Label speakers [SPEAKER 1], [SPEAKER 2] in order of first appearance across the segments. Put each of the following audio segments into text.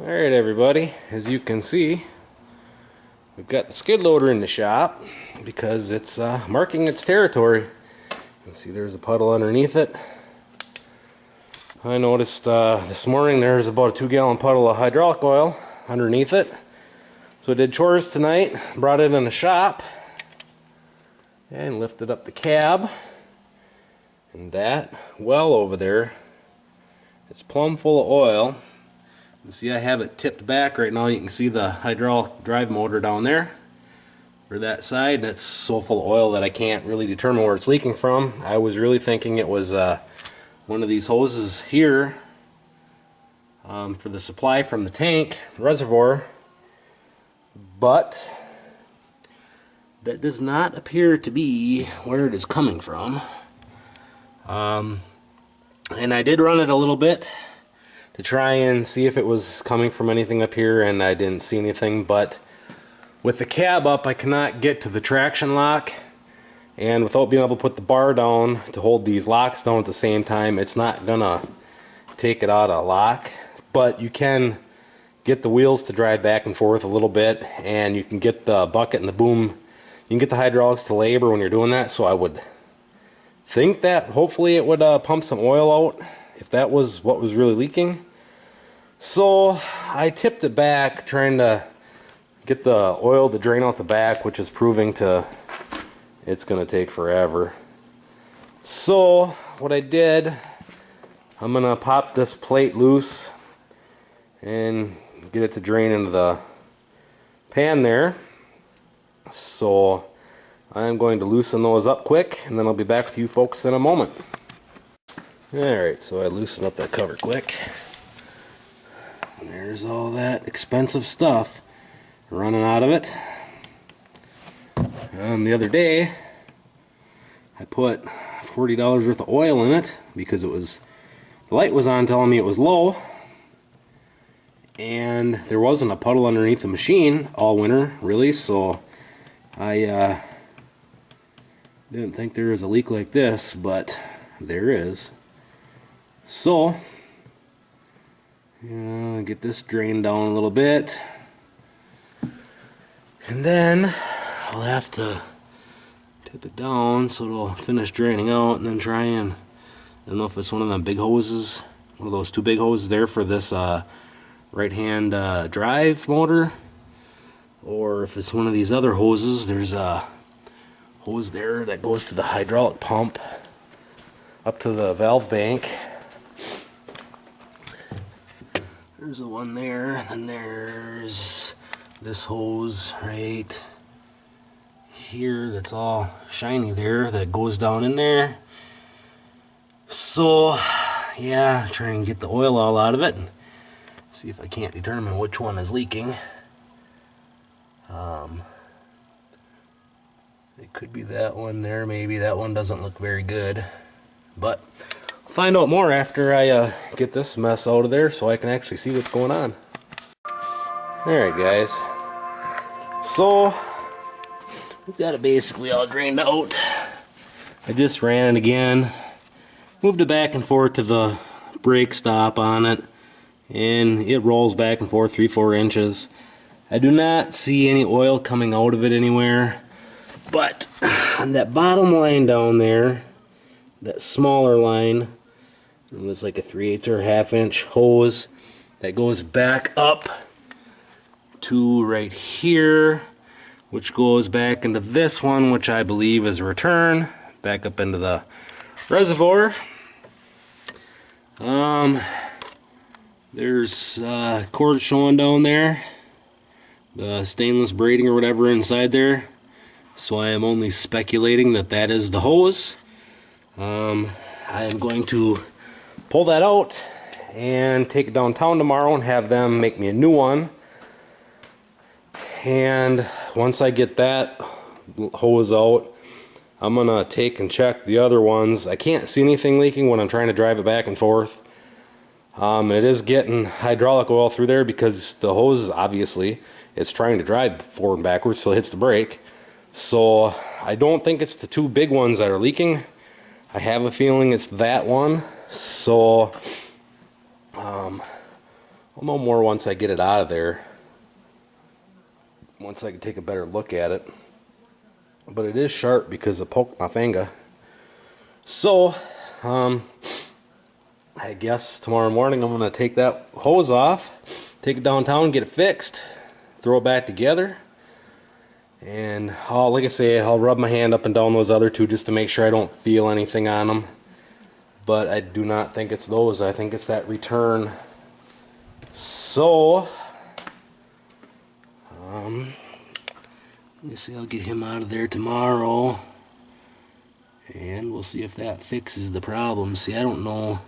[SPEAKER 1] Alright everybody, as you can see, we've got the skid loader in the shop because it's marking its territory. You can see there's a puddle underneath it. I noticed this morning there's about a 2-gallon puddle of hydraulic oil underneath it. So I did chores tonight, brought it in the shop, and lifted up the cab. And that well over there is plumb full of oil. You see I have it tipped back right now. You can see the hydraulic drive motor down there for that side. It's so full of oil that I can't really determine where it's leaking from. I was really thinking it was one of these hoses here for the supply from the tank, the reservoir, but that does not appear to be where it is coming from. And I did run it a little bit to try and see if it was coming from anything up here, and I didn't see anything. But with the cab up, I cannot get to the traction lock, and without being able to put the bar down to hold these locks down at the same time, it's not gonna take it out of lock. But you can get the wheels to drive back and forth a little bit, and you can get the bucket and the boom, you can get the hydraulics to labor when you're doing that. So I would think that hopefully it would pump some oil out if that was what was really leaking. So I tipped it back trying to get the oil to drain out the back, which is proving to it's gonna take forever. So what I did, I'm gonna pop this plate loose and get it to drain into the pan there. So I'm going to loosen those up quick, and then I'll be back with you folks in a moment. Alright, so I loosened up that cover quick. And there's all that expensive stuff running out of it. The other day, I put $40 worth of oil in it because it was, the light was on telling me it was low, and there wasn't a puddle underneath the machine all winter, really, so I didn't think there was a leak like this, but there is. So, get this drained down a little bit, and then I'll have to tip it down so it'll finish draining out, and then try and, I don't know if it's one of them big hoses, one of those two big hoses there for this right-hand drive motor, or if it's one of these other hoses. There's a hose there that goes to the hydraulic pump up to the valve bank. There's the one there, and then there's this hose right here that's all shiny there that goes down in there. So yeah, try and get the oil all out of it and see if I can't determine which one is leaking. It could be that one there, maybe. That one doesn't look very good, but I'll find out more after I get this mess out of there so I can actually see what's going on. Alright guys, so we've got it basically all drained out. I just ran it again, moved it back and forth to the brake stop on it, and it rolls back and forth 3-4 inches. I do not see any oil coming out of it anywhere, but on that bottom line down there, that smaller line, it was like a 3/8 or 1/2 inch hose that goes back up to right here, which goes back into this one, which I believe is a return back up into the reservoir. There's cord showing down there, the stainless braiding or whatever inside there, so I am only speculating that that is the hose. I am going to pull that out and take it downtown tomorrow and have them make me a new one. And once I get that hose out, I'm gonna take and check the other ones. I can't see anything leaking when I'm trying to drive it back and forth. It is getting hydraulic oil through there because the hose, obviously, it's trying to drive forward and backwards till it hits the brake. So I don't think it's the two big ones that are leaking. I have a feeling it's that one. So I'll I'll know more once I get it out of there. Once I can take a better look at it. But it is sharp because I poked my finger. So, I guess tomorrow morning I'm going to take that hose off, take it downtown, get it fixed, throw it back together. And like I say, I'll rub my hand up and down those other two just to make sure I don't feel anything on them. But I do not think it's those. I think it's that return. So, let me see, I'll get him out of there tomorrow. And we'll see if that fixes the problem. See, I don't know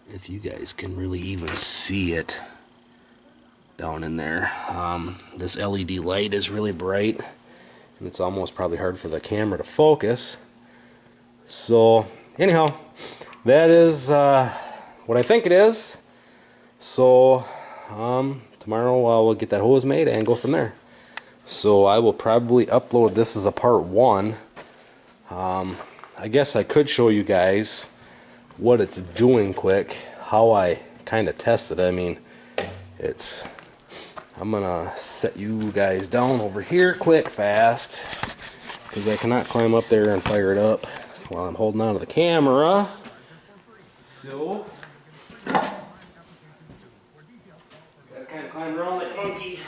[SPEAKER 1] if you guys can really even see it down in there. This LED light is really bright. And it's almost probably hard for the camera to focus. So, anyhow, that is what I think it is. So, tomorrow we'll get that hose made and go from there. So I will probably upload this as a part 1. I guess I could show you guys what it's doing quick, how I kind of tested it. I mean, I'm gonna set you guys down over here quick, fast, because I cannot climb up there and fire it up while I'm holding on to the camera. So, gotta kind of climb around like a monkey.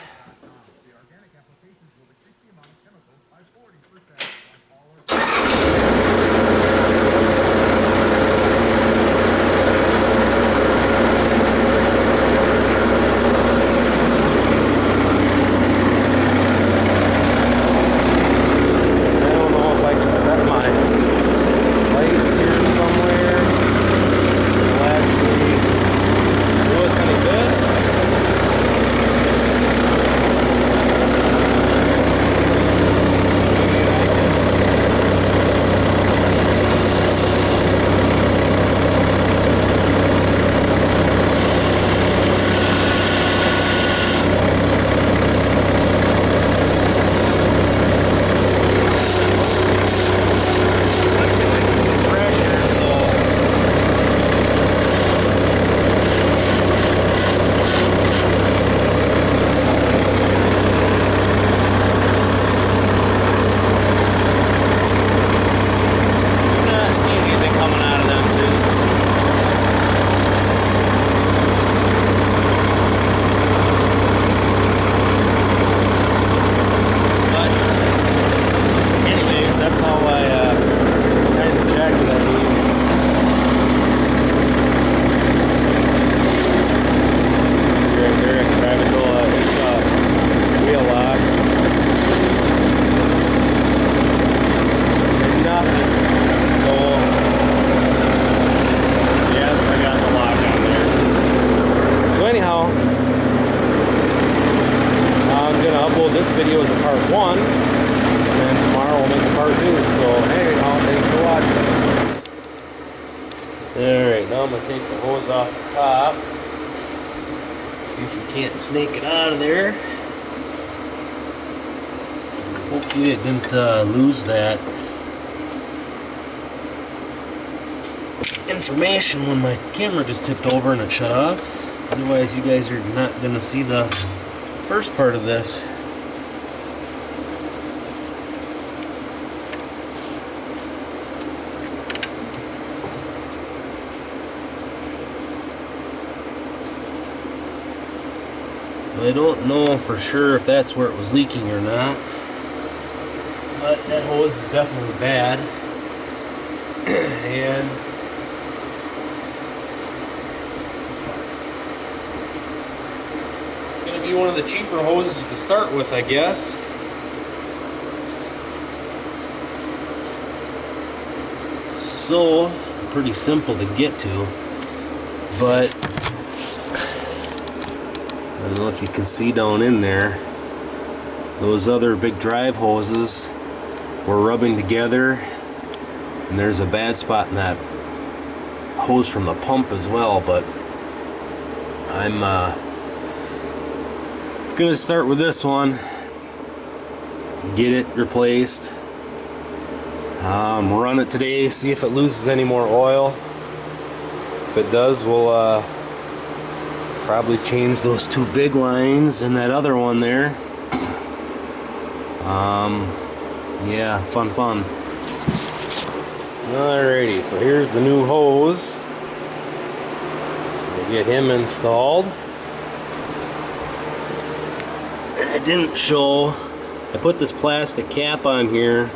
[SPEAKER 1] This video is a part 1, and tomorrow we'll make a part 2. So, hey, thanks for watching. Alright, now I'm going to take the hose off the top. See if we can't snake it out of there. Hopefully it didn't lose that information when my camera just tipped over and it shut off. Otherwise, you guys are not going to see the first part of this. I don't know for sure if that's where it was leaking or not, but that hose is definitely bad. And it's going to be one of the cheaper hoses to start with, I guess. So, pretty simple to get to, but I don't know if you can see down in there, those other big drive hoses were rubbing together, and there's a bad spot in that hose from the pump as well. But I'm gonna start with this one, get it replaced, run it today, see if it loses any more oil. If it does, we'll Probably change those two big lines and that other one there. Yeah, fun. Alrighty, so here's the new hose. We'll get him installed. It didn't show. I put this plastic cap on here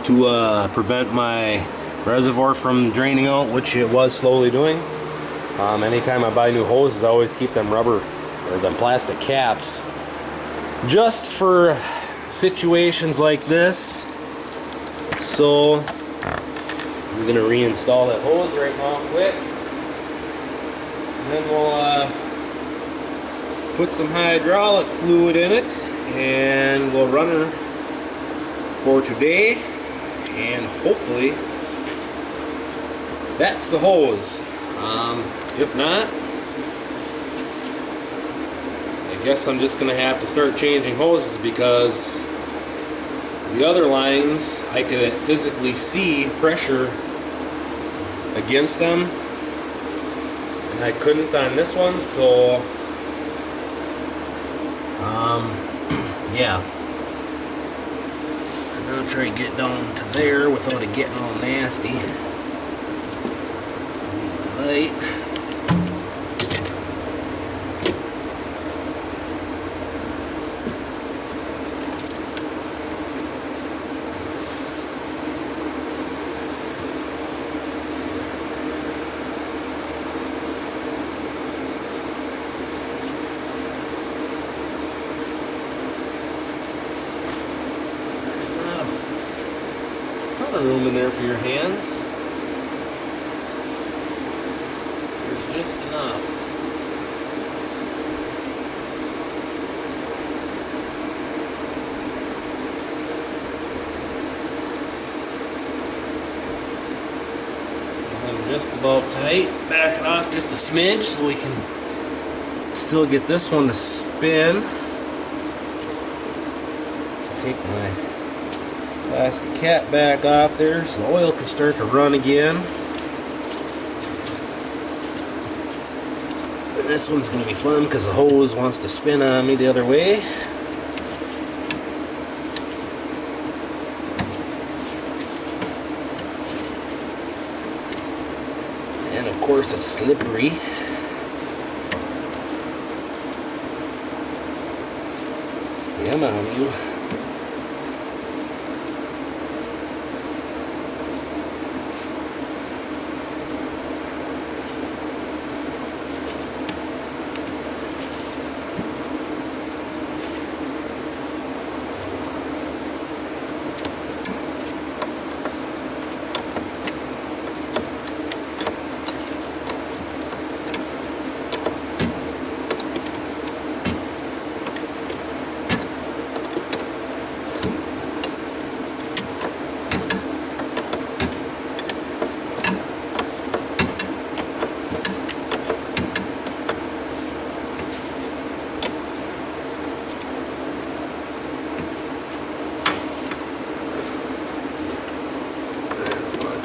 [SPEAKER 1] to prevent my reservoir from draining out, which it was slowly doing. Anytime I buy new hoses, I always keep them rubber or them plastic caps just for situations like this. So I'm gonna reinstall that hose right now quick, and then we'll put some hydraulic fluid in it, and we'll run her for today, and hopefully that's the hose. If not, I guess I'm just gonna have to start changing hoses, because the other lines I could physically see pressure against them, and I couldn't on this one. So yeah, I'm gonna try to get down to there without it getting all nasty. Right. Room in there for your hands. There's just enough. I'm just about tight. Back it off just a smidge so we can still get this one to spin. Take my plastic cap back off there so the oil can start to run again. And this one's going to be fun because the hose wants to spin on me the other way. And of course it's slippery. Come on, you.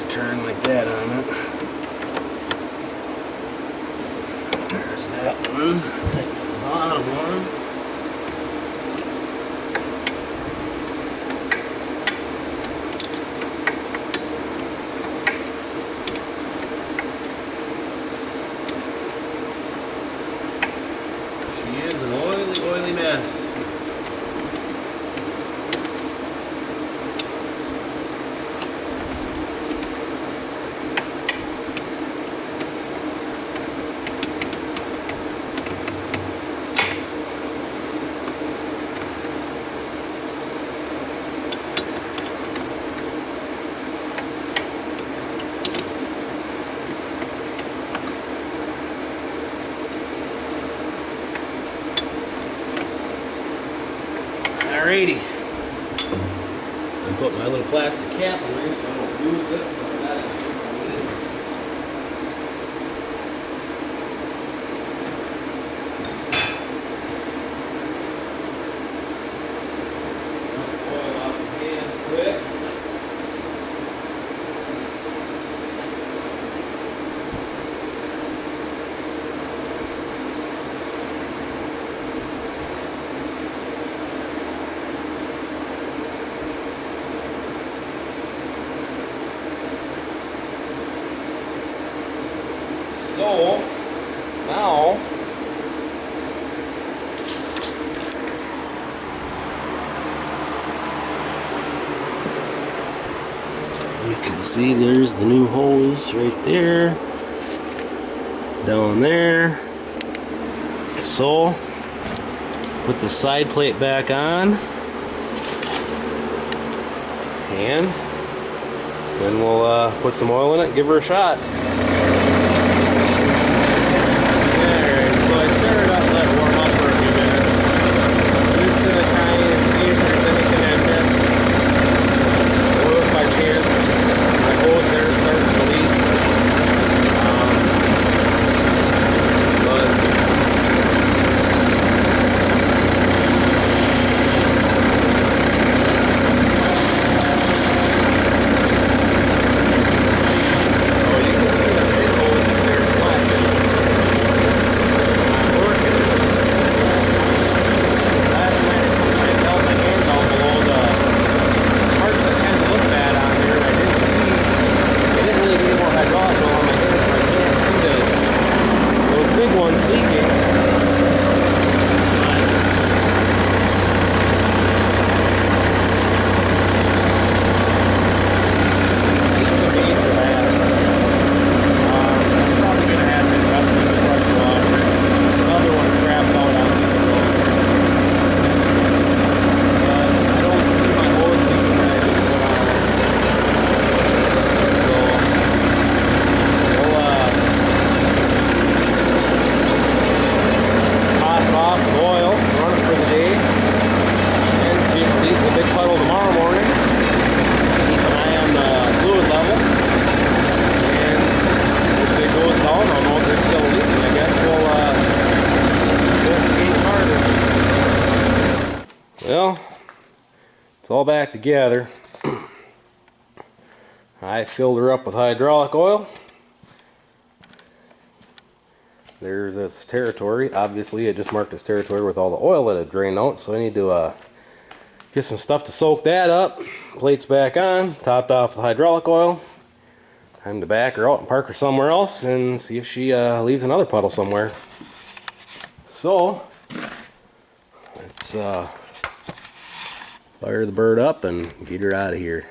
[SPEAKER 1] Turn like that on it. There's that one. Take the bottom one. She is an oily mess. Alrighty. I put my little plastic cap on there so I don't lose it. So I got it. Oil off the hands quick. Now, you can see there's the new hose right there, down there. So, put the side plate back on, and then we'll put some oil in it and give her a shot. Alright, so I started up and let it warm up for a few minutes. I'm just going to try and see if there's anything I missed. Or if by chance my hose there starts to leak. Well, it's all back together. I filled her up with hydraulic oil. There's this territory. Obviously, I just marked this territory with all the oil that had drained out, so I need to get some stuff to soak that up. Plate's back on, topped off with hydraulic oil. Time to back her out and park her somewhere else and see if she leaves another puddle somewhere. So, let's fire the bird up and get her out of here.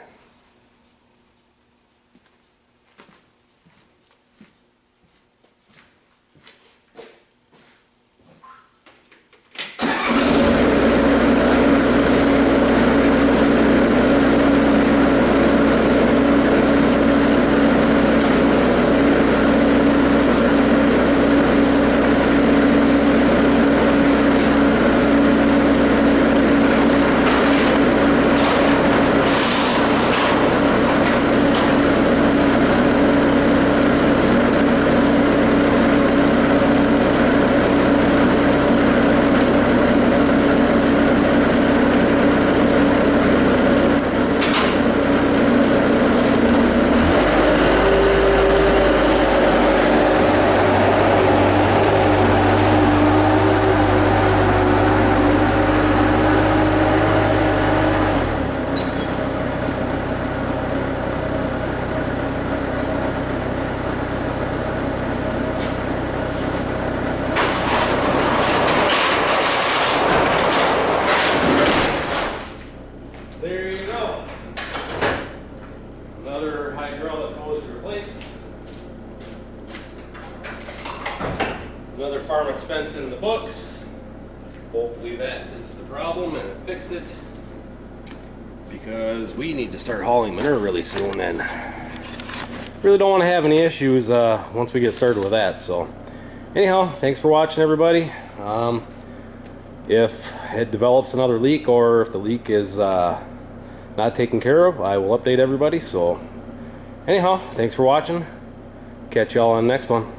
[SPEAKER 1] Another farm expense in the books. Hopefully that is the problem and it fixed it, because we need to start hauling manure really soon and really don't want to have any issues once we get started with that. So anyhow, thanks for watching, everybody. If it develops another leak, or if the leak is not taken care of, I will update everybody. So anyhow, thanks for watching. Catch y'all on the next one.